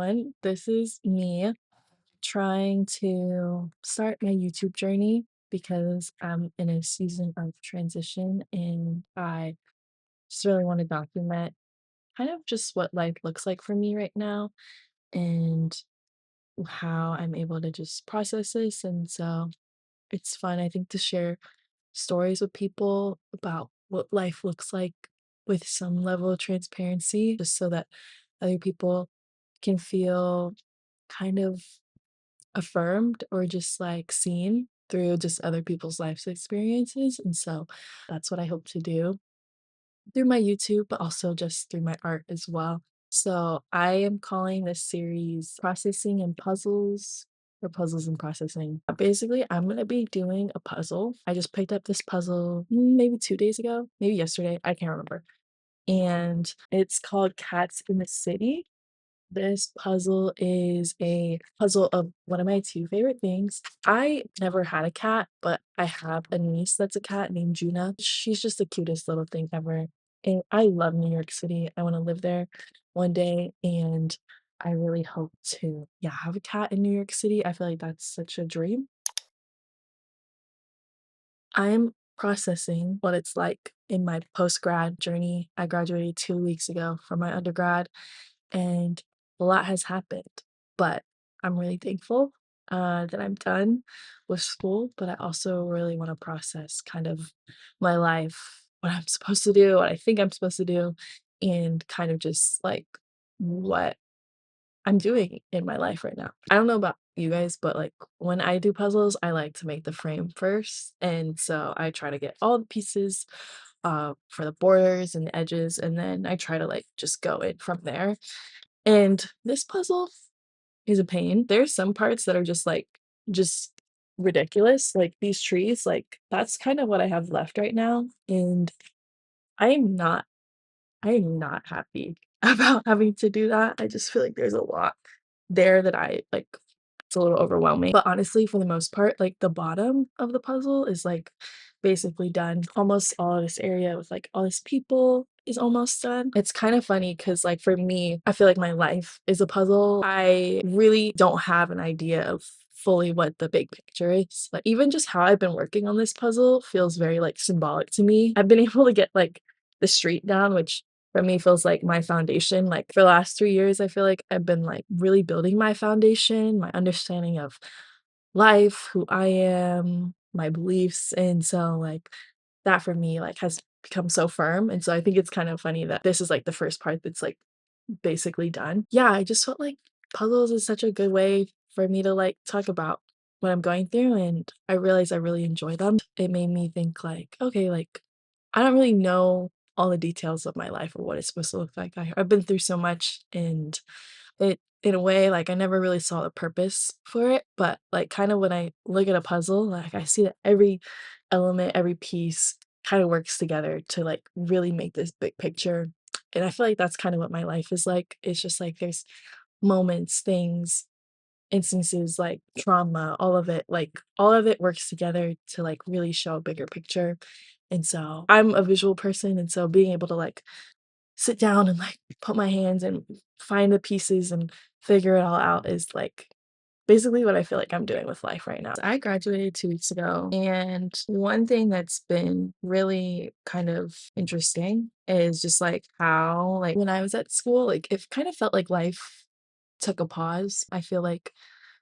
everyone. This is me trying to start my YouTube journey because I'm in a season of transition and I just really want to document kind of just what life looks like for me right now and how I'm able to just process this. And so it's fun, I think, to share stories with people about what life looks like with some level of transparency, just so that other people can feel kind of affirmed or just like seen through just other people's life experiences. And so that's what I hope to do through my YouTube, but also just through my art as well. So I am calling this series Processing and Puzzles or Puzzles and Processing. Basically, I'm going to be doing a puzzle. I just picked up this puzzle maybe 2 days ago, maybe yesterday. I can't remember. And it's called Cats in the City. This puzzle is a puzzle of one of my 2 favorite things. I never had a cat, but I have a niece that's a cat named Juna. She's just the cutest little thing ever, and I love New York City. I wanna live there one day, and I really hope to, yeah, have a cat in New York City. I feel like that's such a dream. I'm processing what it's like in my post-grad journey. I graduated 2 weeks ago from my undergrad, and a lot has happened, but I'm really thankful, that I'm done with school, but I also really wanna process kind of my life, what I'm supposed to do, what I think I'm supposed to do, and kind of just, like, what I'm doing in my life right now. I don't know about you guys, but, like, when I do puzzles, I like to make the frame first, and so I try to get all the pieces, for the borders and the edges, and then I try to, like, just go in from there. And this puzzle is a pain. There's some parts that are just ridiculous, like these trees, like, that's kind of what I have left right now, and I am not I am not happy about having to do that. I just feel like there's a lot there that it's a little overwhelming. But honestly, for the most part, like, the bottom of the puzzle is, like, basically done. Almost all of this area with, like, all these people is almost done. It's kind of funny because, like, for me, I feel like my life is a puzzle. I really don't have an idea of fully what the big picture is. Like, even just how I've been working on this puzzle feels very, like, symbolic to me. I've been able to get, like, the street down, which for me feels like my foundation. Like, for the last 3 years, I feel like I've been, like, really building my foundation, my understanding of life, who I am, my beliefs, and so, like, that for me, like, has become so firm, and so I think it's kind of funny that this is, like, the first part that's, like, basically done. Yeah, I just felt like puzzles is such a good way for me to, like, talk about what I'm going through, and I realized I really enjoy them. It made me think, like, "Okay, like, I don't really know all the details of my life or what it's supposed to look like. I've been through so much, and it in a way, like, I never really saw the purpose for it, but, like, kinda when I look at a puzzle, like, I see that every element, every piece kinda works together to, like, really make this big picture, and I feel like that's kinda what my life is like. It's just, like, there's moments, things, instances, like, trauma, all of it works together to, like, really show a bigger picture, and so I'm a visual person, and so being able to, like, sit down and, like, put my hands and find the pieces and figure it all out is, like, basically what I feel like I'm doing with life right now. I graduated 2 weeks ago, and one thing that's been really kind of interesting is just, like, how, like, when I was at school, like, it kind of felt like life took a pause. I feel like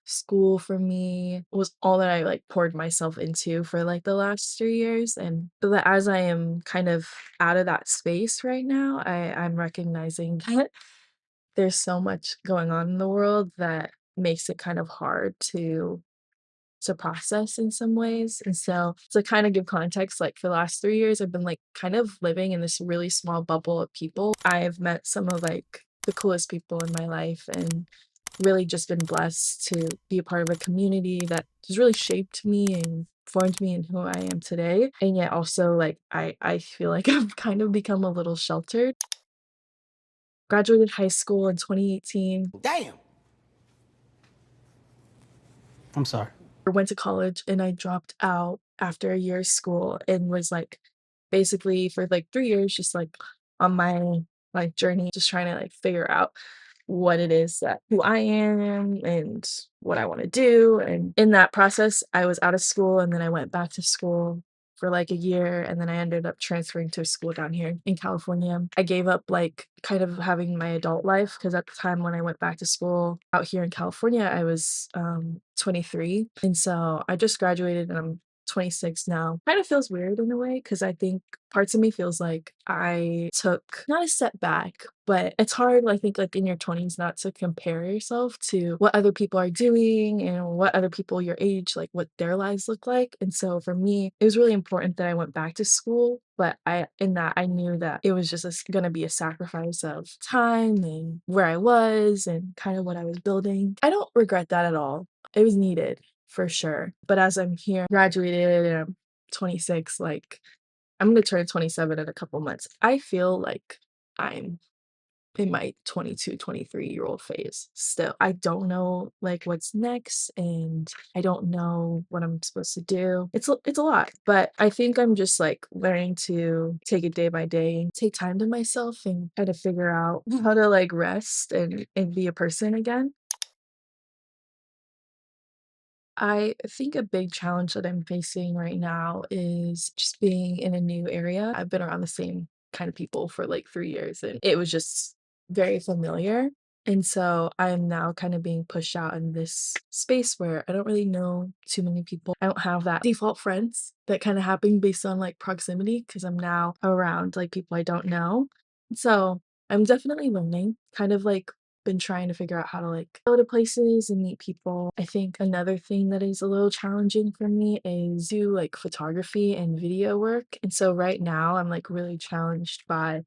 school for me was all that I, like, poured myself into for, like, the last 3 years, and but as I am kind of out of that space right now, I'm recognizing that there's so much going on in the world that makes it kind of hard to process in some ways, and so to kind of give context, like, for the last 3 years, I've been, like, kind of living in this really small bubble of people. I've met some of, like, the coolest people in my life and really just been blessed to be a part of a community that has really shaped me and formed me in who I am today, and yet also, like, I feel like I've kind of become a little sheltered. Graduated high school in 2018. Damn. I'm sorry. Went to college and I dropped out after a year of school and was, like, basically for, like, 3 years just, like, on my, like, journey, just trying to, like, figure out what it is that who I am and what I wanna do, and in that process, I was out of school, and then I went back to school for, like, a year, and then I ended up transferring to a school down here in California. I gave up, like, kind of having my adult life because at the time when I went back to school out here in California, I was, 23, and so I just graduated, and I'm 26 now. Kind of feels weird in a way because I think parts of me feels like I took not a step back, but it's hard, I think, like in your 20s not to compare yourself to what other people are doing and what other people your age, like what their lives look like. And so for me, it was really important that I went back to school, but in that I knew that it was just going to be a sacrifice of time and where I was and kind of what I was building. I don't regret that at all. It was needed for sure. But as I'm here, graduated, and I'm 26, like I'm gonna turn 27 in a couple months. I feel like I'm in my 22, 23-year-old phase still. I don't know like what's next and I don't know what I'm supposed to do. It's a lot, but I think I'm just like learning to take it day by day, take time to myself and kind of figure out how to like rest and be a person again. I think a big challenge that I'm facing right now is just being in a new area. I've been around the same kind of people for like 3 years and it was just very familiar. And so I'm now kind of being pushed out in this space where I don't really know too many people. I don't have that default friends that kind of happen based on like proximity because I'm now around like people I don't know. So I'm definitely learning, kind of like been trying to figure out how to like go to places and meet people. I think another thing that is a little challenging for me is do like photography and video work. And so right now I'm like really challenged by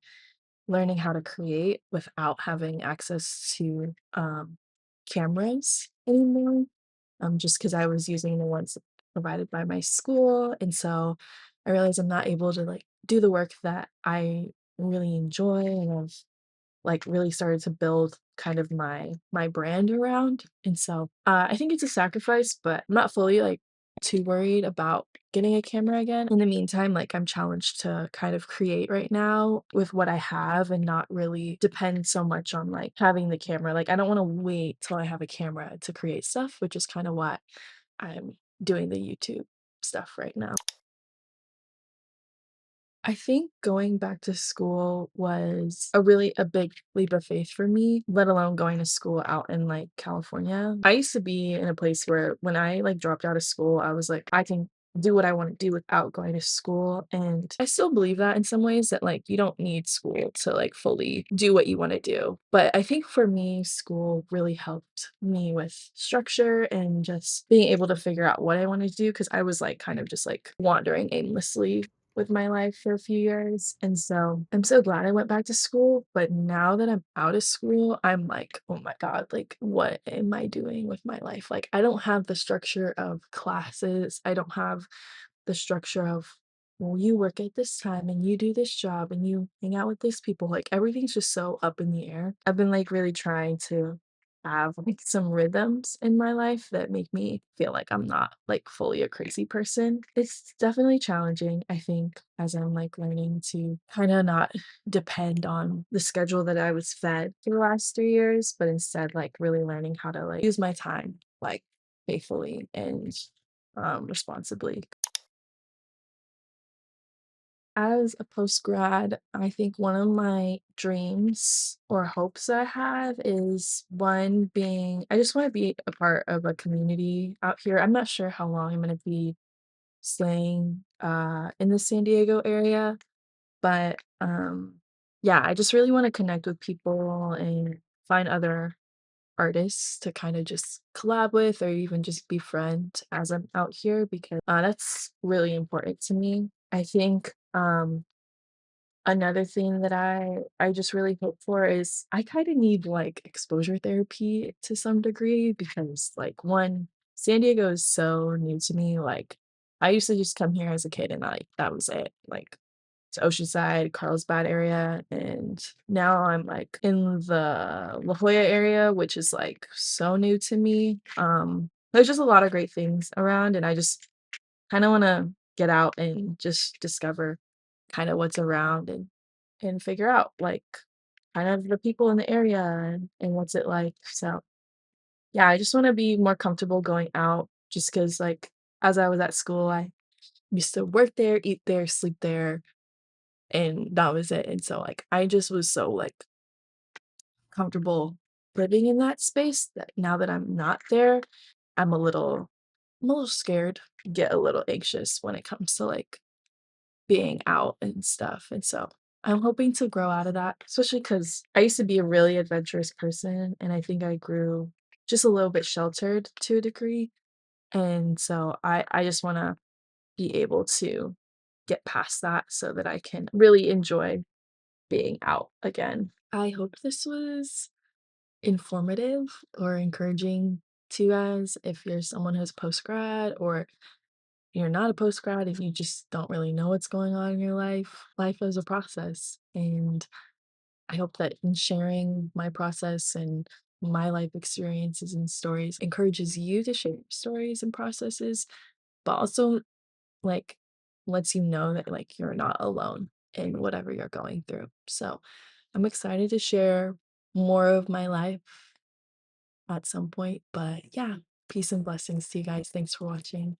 learning how to create without having access to cameras anymore. Just because I was using the ones provided by my school. And so I realized I'm not able to like do the work that I really enjoy and I've like really started to build kind of my brand around. And so I think it's a sacrifice, but I'm not fully like too worried about getting a camera again. In the meantime, like I'm challenged to kind of create right now with what I have and not really depend so much on like having the camera. Like I don't want to wait till I have a camera to create stuff, which is kind of why I'm doing the YouTube stuff right now. I think going back to school was a big leap of faith for me, let alone going to school out in, like, California. I used to be in a place where when I, like, dropped out of school, I was like, "I can do what I wanna do without going to school," and I still believe that in some ways that, like, you don't need school to, like, fully do what you wanna do. But I think for me, school really helped me with structure and just being able to figure out what I wanted to do because I was, like, kind of just, like, wandering aimlessly with my life for a few years. And so I'm so glad I went back to school. But now that I'm out of school, I'm like, oh my God, like, what am I doing with my life? Like, I don't have the structure of classes. I don't have the structure of, well, you work at this time and you do this job and you hang out with these people. Like, everything's just so up in the air. I've been like really trying to have like some rhythms in my life that make me feel like I'm not like fully a crazy person. It's definitely challenging, I think, as I'm like learning to kind of not depend on the schedule that I was fed for the last 3 years, but instead like really learning how to like use my time like faithfully and responsibly. As a post grad, I think one of my dreams or hopes I have is one being I just want to be a part of a community out here. I'm not sure how long I'm going to be staying in the San Diego area, but yeah, I just really want to connect with people and find other artists to kind of just collab with or even just befriend as I'm out here because that's really important to me. I think another thing that I just really hope for is I kinda need, like, exposure therapy to some degree because, like, 1, San Diego is so new to me, like, I used to just come here as a kid and, like, that was it, like, to Oceanside, Carlsbad area, and now I'm, like, in the La Jolla area, which is, like, so new to me, there's just a lot of great things around, and I just kinda wanna get out and just discover kinda what's around and figure out, like, kind of the people in the area and what's it like. So, yeah, I just wanna be more comfortable going out just 'cause, like, as I was at school, I used to work there, eat there, sleep there, and that was it, and so, like, I just was so, like, comfortable living in that space that now that I'm not there, I'm a little I'm a little scared, get a little anxious when it comes to, like, being out and stuff, and so I'm hoping to grow out of that, especially because I used to be a really adventurous person, and I think I grew just a little bit sheltered to a degree, and so I just wanna be able to get past that so that I can really enjoy being out again. I hope this was informative or encouraging to you guys if you're someone who's post-grad or you're not a post-grad, if you just don't really know what's going on in your life. Life is a process, and I hope that in sharing my process and my life experiences and stories encourages you to share your stories and processes, but also, like, lets you know that, like, you're not alone in whatever you're going through. So, I'm excited to share more of my life at some point, but yeah, peace and blessings to you guys. Thanks for watching.